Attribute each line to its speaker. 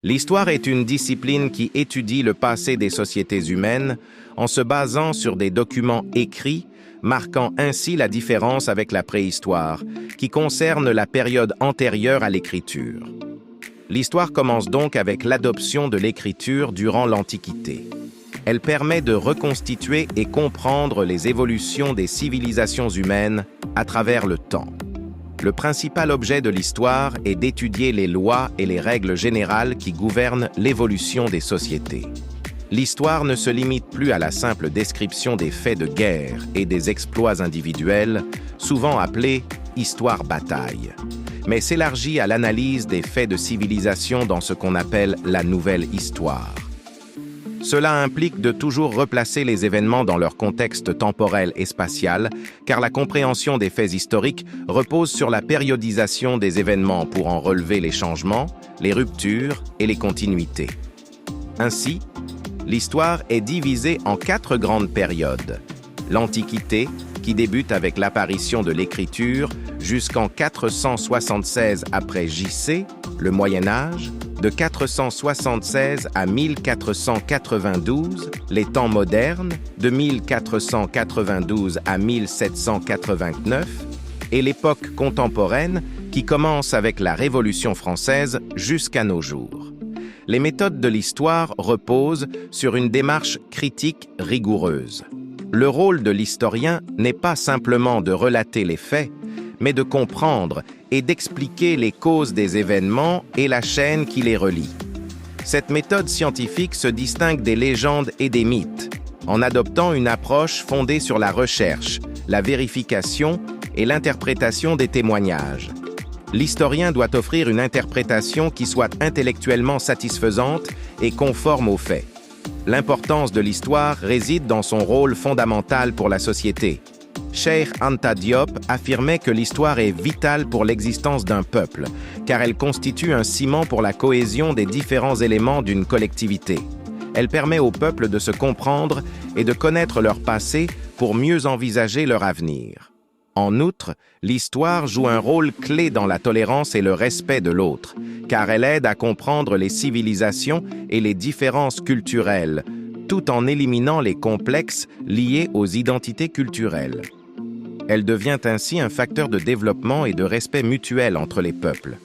Speaker 1: L'histoire est une discipline qui étudie le passé des sociétés humaines en se basant sur des documents écrits, marquant ainsi la différence avec la préhistoire, qui concerne la période antérieure à l'écriture. L'histoire commence donc avec l'adoption de l'écriture durant l'Antiquité. Elle permet de reconstituer et comprendre les évolutions des civilisations humaines à travers le temps. Le principal objet de l'histoire est d'étudier les lois et les règles générales qui gouvernent l'évolution des sociétés. L'histoire ne se limite plus à la simple description des faits de guerre et des exploits individuels, souvent appelés « histoire-bataille », mais s'élargit à l'analyse des faits de civilisation dans ce qu'on appelle la nouvelle histoire. Cela implique de toujours replacer les événements dans leur contexte temporel et spatial, car la compréhension des faits historiques repose sur la périodisation des événements pour en relever les changements, les ruptures et les continuités. Ainsi, l'histoire est divisée en 4 grandes périodes. L'Antiquité, qui débute avec l'apparition de l'écriture, jusqu'en 476 après J.C., le Moyen Âge, de 476 à 1492, les temps modernes, de 1492 à 1789, et l'époque contemporaine qui commence avec la Révolution française jusqu'à nos jours. Les méthodes de l'histoire reposent sur une démarche critique rigoureuse. Le rôle de l'historien n'est pas simplement de relater les faits, mais de comprendre et d'expliquer les causes des événements et la chaîne qui les relie. Cette méthode scientifique se distingue des légendes et des mythes, en adoptant une approche fondée sur la recherche, la vérification et l'interprétation des témoignages. L'historien doit offrir une interprétation qui soit intellectuellement satisfaisante et conforme aux faits. L'importance de l'histoire réside dans son rôle fondamental pour la société. Cheikh Anta Diop affirmait que l'histoire est vitale pour l'existence d'un peuple, car elle constitue un ciment pour la cohésion des différents éléments d'une collectivité. Elle permet au peuple de se comprendre et de connaître leur passé pour mieux envisager leur avenir. En outre, l'histoire joue un rôle clé dans la tolérance et le respect de l'autre, car elle aide à comprendre les civilisations et les différences culturelles, tout en éliminant les complexes liés aux identités culturelles. Elle devient ainsi un facteur de développement et de respect mutuel entre les peuples.